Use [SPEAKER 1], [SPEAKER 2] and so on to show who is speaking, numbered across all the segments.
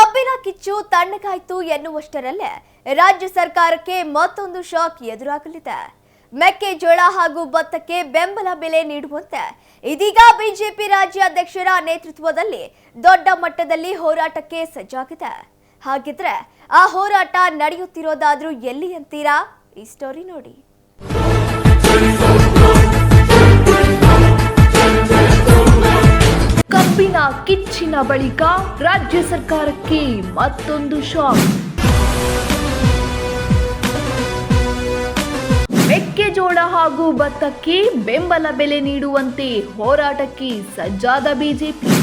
[SPEAKER 1] ಕಬ್ಬಿನ ಕಿಚ್ಚು ತಣ್ಣಗಾಯ್ತು ಎನ್ನುವಷ್ಟರಲ್ಲೇ ರಾಜ್ಯ ಸರ್ಕಾರಕ್ಕೆ ಮತ್ತೊಂದು ಶಾಕ್ ಎದುರಾಗಲಿದೆ. ಮೆಕ್ಕೆಜೋಳ ಹಾಗೂ ಭತ್ತಕ್ಕೆ ಬೆಂಬಲ ಬೆಲೆ ನೀಡುವಂತೆ ಇದೀಗ ಬಿಜೆಪಿ ರಾಜ್ಯಾಧ್ಯಕ್ಷರ ನೇತೃತ್ವದಲ್ಲಿ ದೊಡ್ಡ ಮಟ್ಟದಲ್ಲಿ ಹೋರಾಟಕ್ಕೆ ಸಜ್ಜಾಗಿದೆ. ಹಾಗಿದ್ರೆ ಆ ಹೋರಾಟ ನಡೆಯುತ್ತಿರೋದಾದ್ರೂ ಎಲ್ಲಿ ಅಂತೀರಾ? ಈ ಸ್ಟೋರಿ ನೋಡಿ.
[SPEAKER 2] ಕಬ್ಬಿನ ಕಿಚ್ಚಿನ ಬಳಿಕ ರಾಜ್ಯ ಸರ್ಕಾರಕ್ಕೆ ಮತ್ತೊಂದು ಶಾಕ್. ಮೆಕ್ಕೆಜೋಳ ಹಾಗೂ ಭತ್ತಕ್ಕೆ ಬೆಂಬಲ ಬೆಲೆ ನೀಡುವಂತೆ ಹೋರಾಟಕ್ಕೆ ಸಜ್ಜಾದ ಬಿಜೆಪಿ.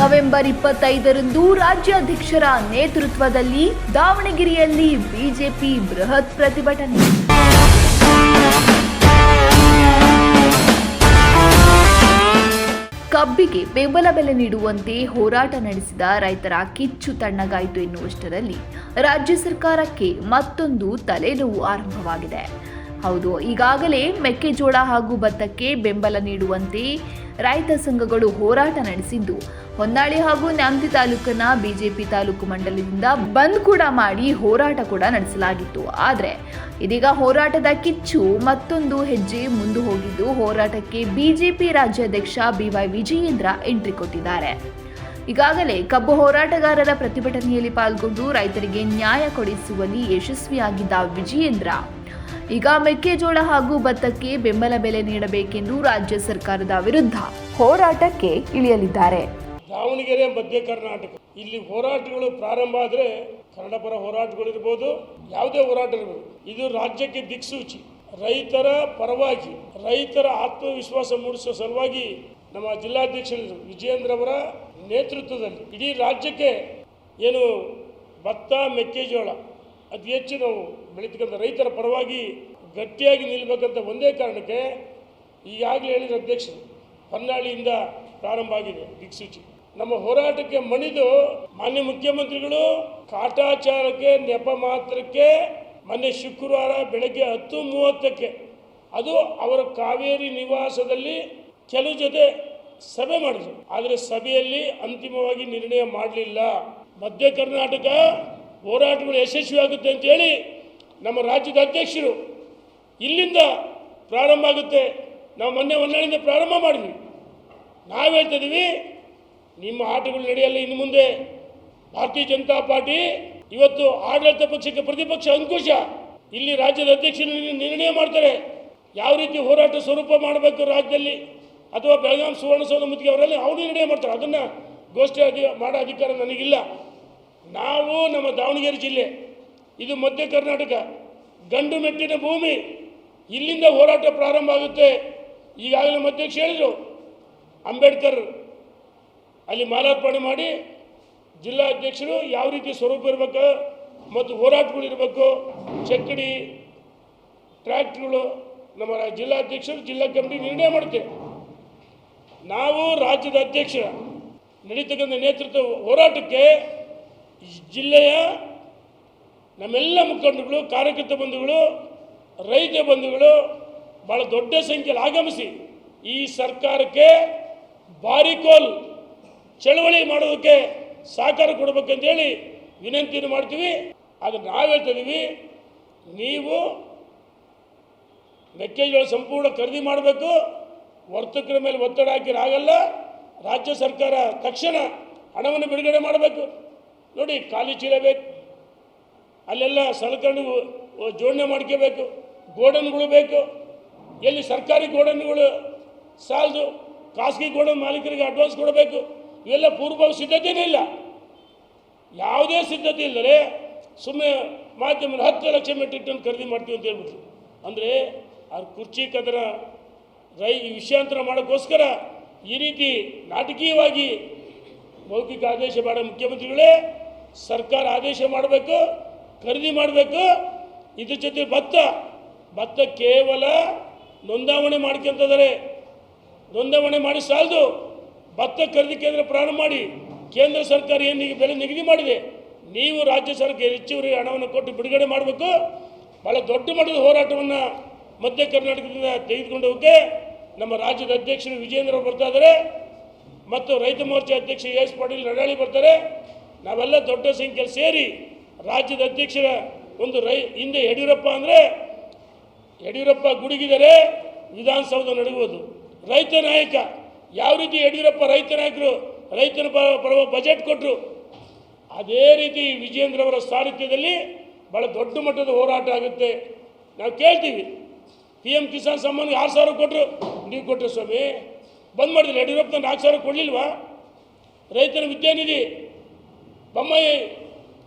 [SPEAKER 2] ನವೆಂಬರ್ 25ರಂದು ರಾಜ್ಯಾಧ್ಯಕ್ಷರ ನೇತೃತ್ವದಲ್ಲಿ ದಾವಣಗೆರೆಯಲ್ಲಿ ಬಿಜೆಪಿ ಬೃಹತ್ ಪ್ರತಿಭಟನೆ. ಕಬ್ಬಿಗೆ ಬೆಂಬಲ ಬೆಲೆ ನೀಡುವಂತೆ ಹೋರಾಟ ನಡೆಸಿದ ರೈತರ ಕಿಚ್ಚು ತಣ್ಣಗಾಯಿತು ಎನ್ನುವಷ್ಟರಲ್ಲಿ ರಾಜ್ಯ ಸರ್ಕಾರಕ್ಕೆ ಮತ್ತೊಂದು ತಲೆನೋವು ಆರಂಭವಾಗಿದೆ. ಹೌದು, ಈಗಾಗಲೇ ಮೆಕ್ಕೆಜೋಳ ಹಾಗೂ ಭತ್ತಕ್ಕೆ ಬೆಂಬಲ ನೀಡುವಂತೆ ರೈತ ಸಂಘಗಳು ಹೋರಾಟ ನಡೆಸಿದ್ದು, ಹೊನ್ನಾಳಿ ಹಾಗೂ ನ್ಯಾಮತಿ ತಾಲೂಕಿನ ಬಿಜೆಪಿ ತಾಲೂಕು ಮಂಡಲದಿಂದ ಬಂದ್ ಕೂಡ ಮಾಡಿ ಹೋರಾಟ ಕೂಡ ನಡೆಸಲಾಗಿತ್ತು. ಆದರೆ ಇದೀಗ ಹೋರಾಟದ ಕಿಚ್ಚು ಮತ್ತೊಂದು ಹೆಜ್ಜೆ ಮುಂದೆ ಹೋಗಿದ್ದು, ಹೋರಾಟಕ್ಕೆ ಬಿಜೆಪಿ ರಾಜ್ಯಾಧ್ಯಕ್ಷ BY ವಿಜಯೇಂದ್ರ ಎಂಟ್ರಿ ಕೊಟ್ಟಿದ್ದಾರೆ. ಈಗಾಗಲೇ ಕಬ್ಬು ಹೋರಾಟಗಾರರ ಪ್ರತಿಭಟನೆಯಲ್ಲಿ ಪಾಲ್ಗೊಂಡು ರೈತರಿಗೆ ನ್ಯಾಯ ಕೊಡಿಸುವಲ್ಲಿ ಯಶಸ್ವಿಯಾಗಿದ್ದ ವಿಜಯೇಂದ್ರ ಈಗ ಮೆಕ್ಕೆಜೋಳ ಹಾಗೂ ಭತ್ತಕ್ಕೆ ಬೆಂಬಲ ಬೆಲೆ ನೀಡಬೇಕೆಂದು ರಾಜ್ಯ ಸರ್ಕಾರದ ವಿರುದ್ಧ ಹೋರಾಟಕ್ಕೆ ಇಳಿಯಲಿದ್ದಾರೆ.
[SPEAKER 3] ದಾವಣಗೆರೆ ಮಧ್ಯ ಕರ್ನಾಟಕ ಇಲ್ಲಿ ಹೋರಾಟಗಳು ಪ್ರಾರಂಭ ಆದರೆ ಕನ್ನಡ ಪರ ಹೋರಾಟಗಳಿರ್ಬೋದು, ಯಾವುದೇ ಹೋರಾಟ ಇರ್ಬೋದು, ಇದು ರಾಜ್ಯಕ್ಕೆ ದಿಕ್ಸೂಚಿ. ರೈತರ ಪರವಾಗಿ ರೈತರ ಆತ್ಮವಿಶ್ವಾಸ ಮೂಡಿಸುವ ಸಲುವಾಗಿ ನಮ್ಮ ಜಿಲ್ಲಾಧ್ಯಕ್ಷರು ವಿಜಯೇಂದ್ರ ಅವರ ನೇತೃತ್ವದಲ್ಲಿ ಇಡೀ ರಾಜ್ಯಕ್ಕೆ ಏನು ಭತ್ತ ಮೆಕ್ಕೆಜೋಳ ಅತಿ ಹೆಚ್ಚು ನಾವು ಬೆಳೀತಕ್ಕಂಥ ರೈತರ ಪರವಾಗಿ ಗಟ್ಟಿಯಾಗಿ ನಿಲ್ಲಬೇಕಂತ ಒಂದೇ ಕಾರಣಕ್ಕೆ ಈಗಾಗಲೇ ಹೇಳಿದ ಅಧ್ಯಕ್ಷರು ಹೊನ್ನಾಳಿಯಿಂದ ಪ್ರಾರಂಭ ಆಗಿದೆ ದಿಕ್ಸೂಚಿ. ನಮ್ಮ ಹೋರಾಟಕ್ಕೆ ಮಣಿದು ಮಾನ್ಯ ಮುಖ್ಯಮಂತ್ರಿಗಳು ಕಾಟಾಚಾರಕ್ಕೆ ನೆಪ ಮಾತ್ರಕ್ಕೆ ಮೊನ್ನೆ ಶುಕ್ರವಾರ ಬೆಳಗ್ಗೆ 10:30ಕ್ಕೆ ಅದು ಅವರ ಕಾವೇರಿ ನಿವಾಸದಲ್ಲಿ ಕೆಲವು ಜೊತೆ ಸಭೆ ಮಾಡಿದರು. ಆದರೆ ಸಭೆಯಲ್ಲಿ ಅಂತಿಮವಾಗಿ ನಿರ್ಣಯ ಮಾಡಲಿಲ್ಲ. ಮಧ್ಯ ಕರ್ನಾಟಕ ಹೋರಾಟಗಳು ಯಶಸ್ವಿಯಾಗುತ್ತೆ ಅಂತೇಳಿ ನಮ್ಮ ರಾಜ್ಯದ ಅಧ್ಯಕ್ಷರು ಇಲ್ಲಿಂದ ಪ್ರಾರಂಭ ಆಗುತ್ತೆ, ನಾವು ಮೊನ್ನೆ ಹೊನ್ನಾಳಿಂದ ಪ್ರಾರಂಭ ಮಾಡಿದ್ವಿ. ನಾವು ಹೇಳ್ತಾ ಇದ್ದೀವಿ, ನಿಮ್ಮ ಆಟಗಳು ನಡೆಯಲ್ಲ. ಇನ್ನು ಮುಂದೆ ಭಾರತೀಯ ಜನತಾ ಪಾರ್ಟಿ ಇವತ್ತು ಆಡಳಿತ ಪಕ್ಷಕ್ಕೆ ಪ್ರತಿಪಕ್ಷ ಅಂಕುಶ. ಇಲ್ಲಿ ರಾಜ್ಯದ ಅಧ್ಯಕ್ಷರು ನಿರ್ಣಯ ಮಾಡ್ತಾರೆ ಯಾವ ರೀತಿ ಹೋರಾಟ ಸ್ವರೂಪ ಮಾಡಬೇಕು ರಾಜ್ಯದಲ್ಲಿ, ಅಥವಾ ಬೆಳಗಾವಿ ಸುವರ್ಣಸೌಧ ಮುತ್ತಿಗೆ ಅವರಲ್ಲಿ ಅವರು ನಿರ್ಣಯ ಮಾಡ್ತಾರೆ. ಅದನ್ನು ಗೋಷ್ಠಿ ಮಾಡೋ ಅಧಿಕಾರ ನನಗಿಲ್ಲ. ನಾವು ನಮ್ಮ ದಾವಣಗೆರೆ ಜಿಲ್ಲೆ ಇದು ಮಧ್ಯ ಕರ್ನಾಟಕ ಗಂಡು ಮೆಟ್ಟಿನ ಭೂಮಿ, ಇಲ್ಲಿಂದ ಹೋರಾಟ ಪ್ರಾರಂಭ ಆಗುತ್ತೆ. ಈಗಾಗಲೇ ನಮ್ಮ ಅಧ್ಯಕ್ಷ ಹೇಳಿದರು, ಅಂಬೇಡ್ಕರ್ ಅಲ್ಲಿ ಮಾಲಾರ್ಪಣೆ ಮಾಡಿ ಜಿಲ್ಲಾ ಅಧ್ಯಕ್ಷರು ಯಾವ ರೀತಿ ಸ್ವರೂಪ ಇರಬೇಕು ಮತ್ತು ಹೋರಾಟಗಳು ಇರಬೇಕು, ಚಕ್ಕಡಿ ಟ್ರ್ಯಾಕ್ಟ್ರುಗಳು ನಮ್ಮ ಜಿಲ್ಲಾಧ್ಯಕ್ಷರು ಜಿಲ್ಲಾ ಕಮಿಟಿ ನಿರ್ಣಯ ಮಾಡುತ್ತೆ. ನಾವು ರಾಜ್ಯದ ಅಧ್ಯಕ್ಷ ನಡೀತಕ್ಕಂಥ ನೇತೃತ್ವ ಹೋರಾಟಕ್ಕೆ ಜಿಲ್ಲೆಯ ನಮ್ಮೆಲ್ಲ ಮುಖಂಡರುಗಳು, ಕಾರ್ಯಕರ್ತ ಬಂಧುಗಳು, ರೈತ ಬಂಧುಗಳು ಭಾಳ ದೊಡ್ಡ ಸಂಖ್ಯೆಯಲ್ಲಿ ಆಗಮಿಸಿ ಈ ಸರ್ಕಾರಕ್ಕೆ ಬಾರಿಕೋಲ್ ಚಳವಳಿ ಮಾಡೋದಕ್ಕೆ ಸಹಕಾರ ಕೊಡಬೇಕಂತೇಳಿ ವಿನಂತಿಯನ್ನು ಮಾಡ್ತೀವಿ. ಆದರೆ ನಾವು ಹೇಳ್ತಾ ಇದ್ದೀವಿ, ನೀವು ಮೆಕ್ಕೆಜೋಳ ಸಂಪೂರ್ಣ ಖರೀದಿ ಮಾಡಬೇಕು, ವರ್ತಕರ ಮೇಲೆ ಒತ್ತಡ ಹಾಕಿರಾಗಲ್ಲ. ರಾಜ್ಯ ಸರ್ಕಾರ ತಕ್ಷಣ ಹಣವನ್ನು ಬಿಡುಗಡೆ ಮಾಡಬೇಕು. ನೋಡಿ, ಖಾಲಿ ಚೀಲ ಬೇಕು, ಅಲ್ಲೆಲ್ಲ ಸಲಕರಣೆ ಜೋಡಣೆ ಮಾಡ್ಕೋಬೇಕು, ಗೋಡನ್ಗಳು ಬೇಕು. ಎಲ್ಲಿ ಸರ್ಕಾರಿ ಗೋಡನ್ಗಳು ಸಾಲದು, ಖಾಸಗಿ ಗೋಡನ್ ಮಾಲೀಕರಿಗೆ ಅಡ್ವಾನ್ಸ್ ಕೊಡಬೇಕು. ಇವೆಲ್ಲ ಪೂರ್ವ ಸಿದ್ಧತೆಯೇ ಇಲ್ಲ. ಯಾವುದೇ ಸಿದ್ಧತೆ ಇಲ್ಲದೆ ಸುಮ್ಮನೆ ಮಾಧ್ಯಮ 10 ಲಕ್ಷ ಮೆಟ್ರಿಕ್ ಟನ್ ಖರೀದಿ ಮಾಡ್ತೀವಿ ಅಂತ ಹೇಳ್ಬಿಟ್ರು. ಅಂದರೆ ಅವ್ರ ಕುರ್ಚಿ ಕದರ ವಿಷಯಾಂತರ ಮಾಡೋಕ್ಕೋಸ್ಕರ ಈ ರೀತಿ ನಾಟಕೀಯವಾಗಿ ಮೌಖಿಕ ಆದೇಶ ಮಾಡೋ ಮುಖ್ಯಮಂತ್ರಿಗಳೇ ಸರ್ಕಾರ ಆದೇಶ ಮಾಡಬೇಕು, ಖರೀದಿ ಮಾಡಬೇಕು. ಇದ್ರ ಜೊತೆ ಭತ್ತ ಕೇವಲ ನೋಂದಾವಣೆ ಮಾಡ್ಕೊಂತಿದ್ದಾರೆ. ನೋಂದಾವಣೆ ಮಾಡಿ ಸಾಲದು, ಭತ್ತ ಖರೀದಿ ಕೇಂದ್ರ ಪ್ರಾರಂಭ ಮಾಡಿ ಕೇಂದ್ರ ಸರ್ಕಾರ ಏನು ಬೆಲೆ ನಿಗದಿ ಮಾಡಿದೆ, ನೀವು ರಾಜ್ಯ ಸರ್ಕಾರ ಹೆಚ್ಚುವರಿ ಹಣವನ್ನು ಕೊಟ್ಟು ಬಿಡುಗಡೆ ಮಾಡಬೇಕು. ಭಾಳ ದೊಡ್ಡ ಮಟ್ಟದ ಹೋರಾಟವನ್ನು ಮಧ್ಯ ಕರ್ನಾಟಕದಿಂದ ತೆಗೆದುಕೊಂಡು ಹೋಗಕ್ಕೆ ನಮ್ಮ ರಾಜ್ಯದ ಅಧ್ಯಕ್ಷರು ವಿಜಯೇಂದ್ರ ಬರ್ತಾ ಇದ್ದಾರೆ. ಮತ್ತು ರೈತ ಮೋರ್ಚಾ ಅಧ್ಯಕ್ಷ ಎಸ್ ಪಾಟೀಲ್ ನಡಾಳಿ ಬರ್ತಾರೆ. ನಾವೆಲ್ಲ ದೊಡ್ಡ ಸಂಖ್ಯೆಯಲ್ಲಿ ಸೇರಿ ರಾಜ್ಯದ ಅಧ್ಯಕ್ಷರ ಒಂದು ಹಿಂದೆ ಯಡಿಯೂರಪ್ಪ ಅಂದರೆ ಯಡಿಯೂರಪ್ಪ ಗುಡುಗಿದರೆ ವಿಧಾನಸೌಧ ನಡುವುದು. ರೈತ ನಾಯಕ ಯಾವ ರೀತಿ ಯಡಿಯೂರಪ್ಪ ರೈತ ನಾಯಕರು ರೈತನ ಪರ ಬಜೆಟ್ ಕೊಟ್ಟರು, ಅದೇ ರೀತಿ ವಿಜೇಂದ್ರ ಅವರ ಸಾರಥ್ಯದಲ್ಲಿ ಭಾಳ ದೊಡ್ಡ ಮಟ್ಟದ ಹೋರಾಟ ಆಗುತ್ತೆ. ನಾವು ಕೇಳ್ತೀವಿ, PM ಕಿಸಾನ್ ಸಮ್ಮಾನ್ 6,000 ಕೊಟ್ಟರು, ನೀವು ಕೊಟ್ಟರು ಸ್ವಾಮಿ, ಬಂದ್ ಮಾಡಿದ್ರಿ. ಯಡಿಯೂರಪ್ಪ 4,000 ಕೊಡಲಿಲ್ವಾ? ರೈತರ ವಿದ್ಯಾನಿಧಿ ಬೊಮ್ಮಾಯಿ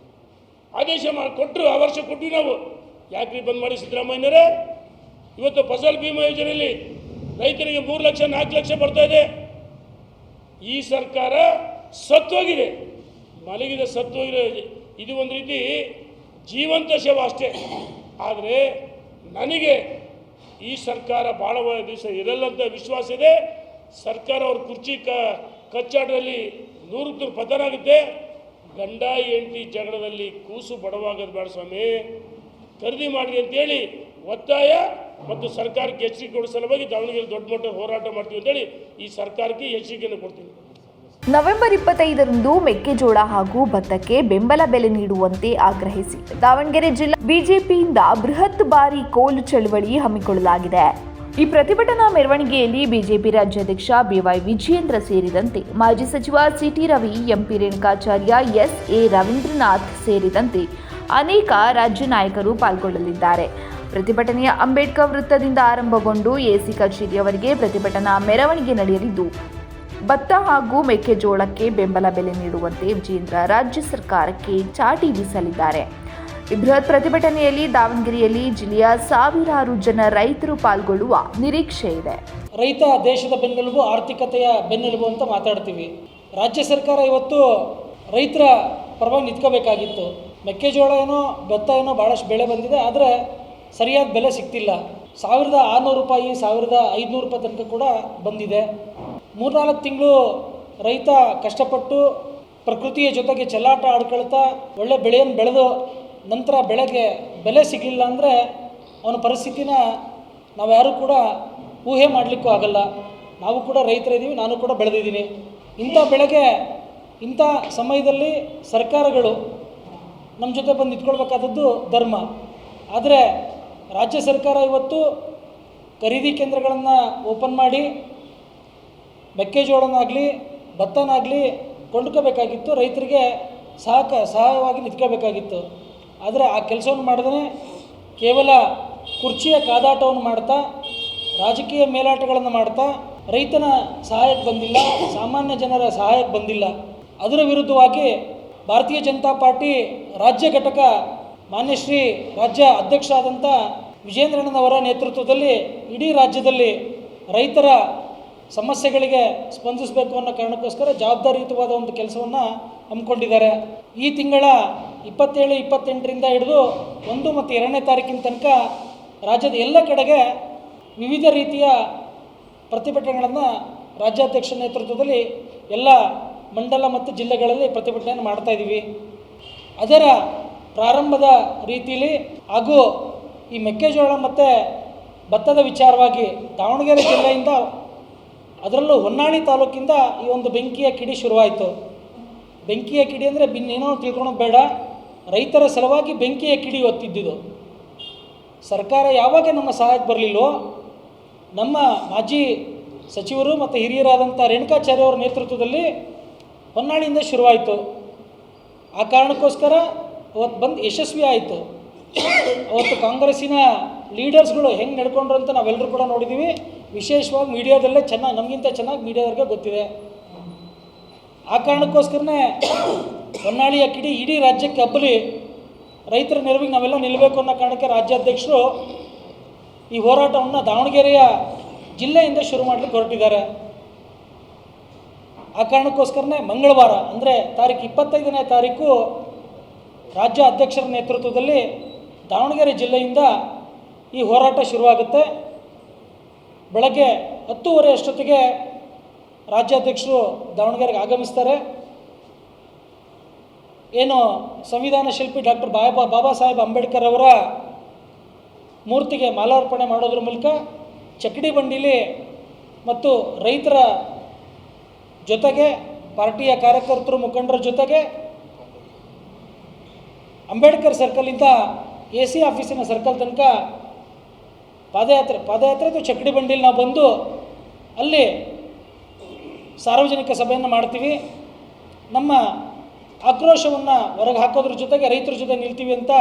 [SPEAKER 3] ಆದೇಶ ಕೊಟ್ಟರು, ಆ ವರ್ಷ ಕೊಟ್ವಿ ನಾವು. ಯಾಕ್ರಿ ಬಂದ್ ಮಾಡಿ ಸಿದ್ದರಾಮಯ್ಯನವರೇ? ಇವತ್ತು ಫಸಲ್ ಬಿಮಾ ಯೋಜನೆಯಲ್ಲಿ ರೈತರಿಗೆ 3 ಲಕ್ಷ 4 ಲಕ್ಷ ಬರ್ತಾ ಇದೆ. ಈ ಸರ್ಕಾರ ಸತ್ತೋಗಿದೆ, ಮಲಗಿದ ಸತ್ತೋಗಿರೋ. ಇದು ಒಂದು ರೀತಿ ಜೀವಂತ ಶವ ಅಷ್ಟೇ. ಆದರೆ ನನಗೆ ಈ ಸರ್ಕಾರ ಭಾಳ ದಿವಸ ಇರಲ್ಲಂತ ವಿಶ್ವಾಸ ಇದೆ. ಸರ್ಕಾರ ಅವ್ರ ಕುರ್ಚಿ ಕಚ್ಚಾಟದಲ್ಲಿ 100 ಪತನ ಆಗುತ್ತೆ. ಗಂಡ ಹೆಂಡತಿ ಜಗಳದಲ್ಲಿ ಕೂಸು ಬಡವಾಗೋದು ಬೇಡ ಸ್ವಾಮಿ, ಖರೀದಿ ಮಾಡಿರಿ ಅಂತೇಳಿ ಒತ್ತಾಯ ಮತ್ತು ಸರ್ಕಾರಕ್ಕೆ ಎಚ್ಚರಿಕೆ ಕೊಡೋ ಸಲುವಾಗಿ ದಾವಣಗೆರೆ ದೊಡ್ಡ ಮಟ್ಟದ ಹೋರಾಟ ಮಾಡ್ತೀವಿ ಅಂತೇಳಿ ಈ ಸರ್ಕಾರಕ್ಕೆ ಎಚ್ಚರಿಕೆಯನ್ನು ಕೊಡ್ತೀವಿ.
[SPEAKER 2] ನವೆಂಬರ್ 25ರಂದು ಮೆಕ್ಕೆಜೋಳ ಹಾಗೂ ಭತ್ತಕ್ಕೆ ಬೆಂಬಲ ಬೆಲೆ ನೀಡುವಂತೆ ಆಗ್ರಹಿಸಿ ದಾವಣಗೆರೆ ಜಿಲ್ಲಾ ಬಿಜೆಪಿಯಿಂದ ಬೃಹತ್ ಬಾರಿ ಕೋಲು ಚಳವಳಿ ಹಮ್ಮಿಕೊಳ್ಳಲಾಗಿದೆ. ಈ ಪ್ರತಿಭಟನಾ ಮೆರವಣಿಗೆಯಲ್ಲಿ ಬಿಜೆಪಿ ರಾಜ್ಯಾಧ್ಯಕ್ಷ BY ವಿಜಯೇಂದ್ರ ಸೇರಿದಂತೆ ಮಾಜಿ ಸಚಿವ CT Ravi, MP Renukacharya, SA Ravindranath ಸೇರಿದಂತೆ ಅನೇಕ ರಾಜ್ಯ ನಾಯಕರು ಪಾಲ್ಗೊಳ್ಳಲಿದ್ದಾರೆ. ಪ್ರತಿಭಟನೆಯ ಅಂಬೇಡ್ಕರ್ ವೃತ್ತದಿಂದ ಆರಂಭಗೊಂಡು AC ಕಚೇರಿಯವರೆಗೆ ಪ್ರತಿಭಟನಾ ಮೆರವಣಿಗೆ ನಡೆಯಲಿದ್ದು, ಭತ್ತ ಹಾಗೂ ಮೆಕ್ಕೆಜೋಳಕ್ಕೆ ಬೆಂಬಲ ಬೆಲೆ ನೀಡುವಂತೆ ವಿಜೇಂದ್ರ ರಾಜ್ಯ ಸರ್ಕಾರಕ್ಕೆ ಚಾಟಿ ಬೀಸಲಿದ್ದಾರೆ. ಈ ಬೃಹತ್ ಪ್ರತಿಭಟನೆಯಲ್ಲಿ ದಾವಣಗೆರೆಯಲ್ಲಿ ಜಿಲ್ಲೆಯ ಸಾವಿರಾರು ಜನ ರೈತರು ಪಾಲ್ಗೊಳ್ಳುವ ನಿರೀಕ್ಷೆ ಇದೆ.
[SPEAKER 4] ರೈತ ದೇಶದ ಬೆನ್ನೆಲುಬು, ಆರ್ಥಿಕತೆಯ ಬೆನ್ನೆಲುಬು ಅಂತ ಮಾತಾಡ್ತೀವಿ. ರಾಜ್ಯ ಸರ್ಕಾರ ಇವತ್ತು ರೈತರ ಪರವಾಗಿ ನಿಂತ್ಕೋಬೇಕಾಗಿತ್ತು. ಮೆಕ್ಕೆಜೋಳ ಏನೋ ಭತ್ತ ಏನೋ ಭಾಳಷ್ಟು ಬೆಳೆ ಬಂದಿದೆ, ಆದರೆ ಸರಿಯಾದ ಬೆಲೆ ಸಿಗ್ತಿಲ್ಲ. 1,600 ರೂಪಾಯಿ 1,500 ರೂಪಾಯಿ ತನಕ ಕೂಡ ಬಂದಿದೆ. 3-4 ತಿಂಗಳು ರೈತ ಕಷ್ಟಪಟ್ಟು ಪ್ರಕೃತಿಯ ಜೊತೆಗೆ ಚೆಲ್ಲಾಟ ಆಡ್ಕೊಳ್ತಾ ಒಳ್ಳೆ ಬೆಳೆಯನ್ನು ಬೆಳೆದು ನಂತರ ಬೆಳೆಗೆ ಬೆಲೆ ಸಿಗಲಿಲ್ಲ ಅಂದರೆ ಅವನ ಪರಿಸ್ಥಿತಿನ ನಾವ್ಯಾರೂ ಕೂಡ ಊಹೆ ಮಾಡಲಿಕ್ಕೂ ಆಗಲ್ಲ. ನಾವು ಕೂಡ ರೈತರಿದ್ದೀವಿ, ನಾನು ಕೂಡ ಬೆಳೆದಿದ್ದೀನಿ. ಇಂಥ ಬೆಳೆಗೆ ಇಂಥ ಸಮಯದಲ್ಲಿ ಸರ್ಕಾರಗಳು ನಮ್ಮ ಜೊತೆ ಬಂದು ನಿಂತ್ಕೊಳ್ಬೇಕಾದದ್ದು ಧರ್ಮ. ಆದರೆ ರಾಜ್ಯ ಸರ್ಕಾರ ಇವತ್ತು ಖರೀದಿ ಕೇಂದ್ರಗಳನ್ನು ಓಪನ್ ಮಾಡಿ ಮೆಕ್ಕೆಜೋಳನಾಗಲಿ ಭತ್ತನಾಗಲಿ ಕೊಂಡ್ಕೋಬೇಕಾಗಿತ್ತು, ರೈತರಿಗೆ ಸಹಾಯವಾಗಿ ನಿಂತ್ಕೋಬೇಕಾಗಿತ್ತು. ಆದರೆ ಆ ಕೆಲಸವನ್ನು ಮಾಡಿದ್ರೆ ಕೇವಲ ಕುರ್ಚಿಯ ಕಾದಾಟವನ್ನು ಮಾಡ್ತಾ ರಾಜಕೀಯ ಮೇಲಾಟಗಳನ್ನು ಮಾಡ್ತಾ ರೈತನ ಸಹಾಯಕ್ಕೆ ಬಂದಿಲ್ಲ, ಸಾಮಾನ್ಯ ಜನರ ಸಹಾಯಕ್ಕೆ ಬಂದಿಲ್ಲ. ಅದರ ವಿರುದ್ಧವಾಗಿ ಭಾರತೀಯ ಜನತಾ ಪಾರ್ಟಿ ರಾಜ್ಯ ಘಟಕ ಮಾನ್ಯ ಶ್ರೀ ರಾಜ್ಯ ಅಧ್ಯಕ್ಷ ಆದಂಥ ವಿಜೇಂದ್ರಣ್ಣನವರ ನೇತೃತ್ವದಲ್ಲಿ ಇಡೀ ರಾಜ್ಯದಲ್ಲಿ ರೈತರ ಸಮಸ್ಯೆಗಳಿಗೆ ಸ್ಪಂದಿಸಬೇಕು ಅನ್ನೋ ಕಾರಣಕ್ಕೋಸ್ಕರ ಜವಾಬ್ದಾರಿಯುತವಾದ ಒಂದು ಕೆಲಸವನ್ನು ಹಮ್ಮಿಕೊಂಡಿದ್ದಾರೆ. ಈ ತಿಂಗಳ 27, 28ರಿಂದ ಹಿಡಿದು 1 ಮತ್ತು 2ನೇ ತಾರೀಕಿನ ತನಕ ರಾಜ್ಯದ ಎಲ್ಲ ಕಡೆಗೆ ವಿವಿಧ ರೀತಿಯ ಪ್ರತಿಭಟನೆಗಳನ್ನು ರಾಜ್ಯಾಧ್ಯಕ್ಷ ನೇತೃತ್ವದಲ್ಲಿ ಎಲ್ಲ ಮಂಡಲ ಮತ್ತು ಜಿಲ್ಲೆಗಳಲ್ಲಿ ಪ್ರತಿಭಟನೆಯನ್ನು ಮಾಡ್ತಾಯಿದ್ದೀವಿ. ಅದರ ಪ್ರಾರಂಭದ ರೀತಿಯಲ್ಲಿ ಹಾಗೂ ಈ ಮೆಕ್ಕೆಜೋಳ ಮತ್ತು ಭತ್ತದ ವಿಚಾರವಾಗಿ ದಾವಣಗೆರೆ ಜಿಲ್ಲೆಯಿಂದ, ಅದರಲ್ಲೂ ಹೊನ್ನಾಳಿ ತಾಲೂಕಿಂದ ಈ ಒಂದು ಬೆಂಕಿಯ ಕಿಡಿ ಶುರುವಾಯಿತು. ಬೆಂಕಿಯ ಕಿಡಿ ಅಂದರೆ ಏನೋ ತಿಳ್ಕೊಳೋದು ಬೇಡ, ರೈತರ ಸಲುವಾಗಿ ಬೆಂಕಿಯ ಕಿಡಿ ಹೊತ್ತಿದ್ದುದು. ಸರ್ಕಾರ ಯಾವಾಗ ನಮ್ಮ ಸಹಾಯಕ್ಕೆ ಬರಲಿಲ್ಲೋ, ನಮ್ಮ ಮಾಜಿ ಸಚಿವರು ಮತ್ತು ಹಿರಿಯರಾದಂಥ ರೇಣುಕಾಚಾರ್ಯ ಅವರ ನೇತೃತ್ವದಲ್ಲಿ ಹೊನ್ನಾಳಿಯಿಂದ ಶುರುವಾಯಿತು. ಆ ಕಾರಣಕ್ಕೋಸ್ಕರ ಅವತ್ತು ಬಂದು ಯಶಸ್ವಿ ಆಯಿತು. ಅವತ್ತು ಕಾಂಗ್ರೆಸ್ಸಿನ ಲೀಡರ್ಸ್ಗಳು ಹೆಂಗೆ ನಡ್ಕೊಂಡ್ರು ಅಂತ ನಾವೆಲ್ಲರೂ ಕೂಡ ನೋಡಿದ್ದೀವಿ. ವಿಶೇಷವಾಗಿ ಮೀಡಿಯಾದಲ್ಲೇ ಚೆನ್ನಾಗಿ, ನಮಗಿಂತ ಚೆನ್ನಾಗಿ ಮೀಡಿಯಾದವ್ರಿಗೆ ಗೊತ್ತಿದೆ. ಆ ಕಾರಣಕ್ಕೋಸ್ಕರನೇ ಹೊನ್ನಾಳಿಯ ಕಿಡಿ ಇಡೀ ರಾಜ್ಯಕ್ಕೆ ಹಬ್ಬಲಿ, ರೈತರ ನೆರವಿಗೆ ನಾವೆಲ್ಲ ನಿಲ್ಲಬೇಕು ಅನ್ನೋ ಕಾರಣಕ್ಕೆ ರಾಜ್ಯಾಧ್ಯಕ್ಷರು ಈ ಹೋರಾಟವನ್ನು ದಾವಣಗೆರೆಯ ಜಿಲ್ಲೆಯಿಂದ ಶುರು ಮಾಡಲಿಕ್ಕೆ ಹೊರಟಿದ್ದಾರೆ. ಆ ಕಾರಣಕ್ಕೋಸ್ಕರನೇ ಮಂಗಳವಾರ ಅಂದರೆ ತಾರೀಕು 25ನೇ ತಾರೀಕು ರಾಜ್ಯ ಅಧ್ಯಕ್ಷರ ನೇತೃತ್ವದಲ್ಲಿ ದಾವಣಗೆರೆ ಜಿಲ್ಲೆಯಿಂದ ಈ ಹೋರಾಟ ಶುರುವಾಗುತ್ತೆ. ಬೆಳಗ್ಗೆ 10:30 ಅಷ್ಟೊತ್ತಿಗೆ ರಾಜ್ಯಾಧ್ಯಕ್ಷರು ದಾವಣಗೆರೆಗೆ ಆಗಮಿಸ್ತಾರೆ. ಏನು ಸಂವಿಧಾನ ಶಿಲ್ಪಿ ಡಾಕ್ಟರ್ ಬಾಬಾ ಸಾಹೇಬ್ ಅಂಬೇಡ್ಕರ್ ಅವರ ಮೂರ್ತಿಗೆ ಮಾಲಾರ್ಪಣೆ ಮಾಡೋದ್ರ ಮೂಲಕ ಚಕ್ಕಡಿ ಬಂಡಿಲಿ ಮತ್ತು ರೈತರ ಜೊತೆಗೆ ಪಾರ್ಟಿಯ ಕಾರ್ಯಕರ್ತರು ಮುಖಂಡರ ಜೊತೆಗೆ ಅಂಬೇಡ್ಕರ್ ಸರ್ಕಲಿಂದ AC ಆಫೀಸಿನ ಸರ್ಕಲ್ ತನಕ ಪಾದಯಾತ್ರೆ ಅಥವಾ ಚಕ್ಕಡಿ ಬಂಡಿಲಿ ನಾವು ಬಂದು ಅಲ್ಲಿ ಸಾರ್ವಜನಿಕ ಸಭೆಯನ್ನು ಮಾಡ್ತೀವಿ. ನಮ್ಮ ಆಕ್ರೋಶವನ್ನು ಹೊರಗೆ ಹಾಕೋದ್ರ ಜೊತೆಗೆ ರೈತರ ಜೊತೆ ನಿಲ್ತೀವಿ ಅಂತ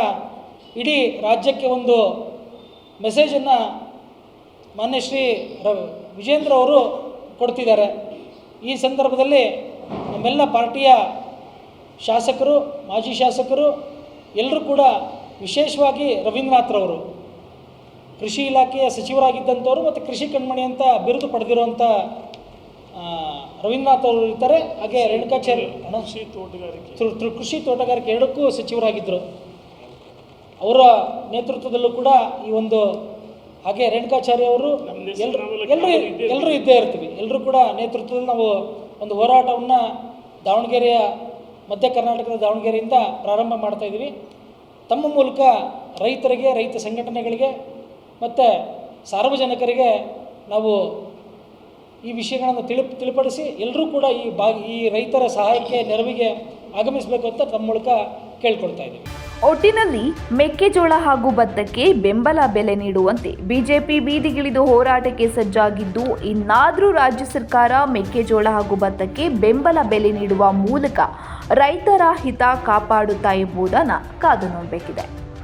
[SPEAKER 4] ಇಡೀ ರಾಜ್ಯಕ್ಕೆ ಒಂದು ಮೆಸೇಜನ್ನು ಮಾನ್ಯ ಶ್ರೀ ವಿಜೇಂದ್ರ ಅವರು ಕೊಡ್ತಿದ್ದಾರೆ. ಈ ಸಂದರ್ಭದಲ್ಲಿ ನಮ್ಮೆಲ್ಲ ಪಾರ್ಟಿಯ ಶಾಸಕರು, ಮಾಜಿ ಶಾಸಕರು ಎಲ್ಲರೂ ಕೂಡ, ವಿಶೇಷವಾಗಿ ರವೀಂದ್ರನಾಥ್ರವರು ಕೃಷಿ ಇಲಾಖೆಯ ಸಚಿವರಾಗಿದ್ದಂಥವರು ಮತ್ತು ಕೃಷಿ ಕಣ್ಮಣಿ ಅಂತ ಬಿರುದು ಪಡೆದಿರುವಂಥ ರವೀಂದ್ರನಾಥ್ ಅವರು ಇರ್ತಾರೆ. ಹಾಗೆ ರೇಣುಕಾಚಾರ್ಯ ಕೃಷಿ ತೋಟಗಾರಿಕೆ ಎರಡಕ್ಕೂ ಸಚಿವರಾಗಿದ್ದರು. ಅವರ ನೇತೃತ್ವದಲ್ಲೂ ಕೂಡ ಈ ಒಂದು, ಹಾಗೆ ರೇಣುಕಾಚಾರ್ಯ ಅವರು ಎಲ್ಲರೂ ಇದ್ದೇ ಇರ್ತೀವಿ. ಎಲ್ಲರೂ ಕೂಡ ನೇತೃತ್ವದಲ್ಲಿ ನಾವು ಒಂದು ಹೋರಾಟವನ್ನು ದಾವಣಗೆರೆಯ, ಮಧ್ಯ ಕರ್ನಾಟಕದ ದಾವಣಗೆರೆಯಿಂದ ಪ್ರಾರಂಭ ಮಾಡ್ತಾಯಿದ್ದೀವಿ. ತಮ್ಮ ಮೂಲಕ ರೈತರಿಗೆ, ರೈತ ಸಂಘಟನೆಗಳಿಗೆ ಮತ್ತು ಸಾರ್ವಜನಿಕರಿಗೆ ನಾವು ಈ ವಿಷಯಗಳನ್ನು ತಿಳಿಪಡಿಸಿ ಎಲ್ಲರೂ ಕೂಡ ಈ ರೈತರ ಸಹಾಯಕ್ಕೆ, ನೆರವಿಗೆ ಆಗಮಿಸಬೇಕು ಅಂತ ತಮ್ಮ ಮೂಲಕ ಕೇಳ್ಕೊಳ್ತಾ ಇದ್ದೀವಿ.
[SPEAKER 2] ಒಟ್ಟಿನಲ್ಲಿ ಮೆಕ್ಕೆಜೋಳ ಹಾಗೂ ಭತ್ತಕ್ಕೆ ಬೆಂಬಲ ಬೆಲೆ ನೀಡುವಂತೆ ಬಿಜೆಪಿ ಬೀದಿಗಿಳಿದು ಹೋರಾಟಕ್ಕೆ ಸಜ್ಜಾಗಿದ್ದು, ಇನ್ನಾದರೂ ರಾಜ್ಯ ಸರ್ಕಾರ ಮೆಕ್ಕೆಜೋಳ ಹಾಗೂ ಭತ್ತಕ್ಕೆ ಬೆಂಬಲ ಬೆಲೆ ನೀಡುವ ಮೂಲಕ ರೈತರ ಹಿತ ಕಾಪಾಡುತ್ತಾ ಎಂಬುದನ್ನು ಕಾದು ನೋಡಬೇಕಿದೆ.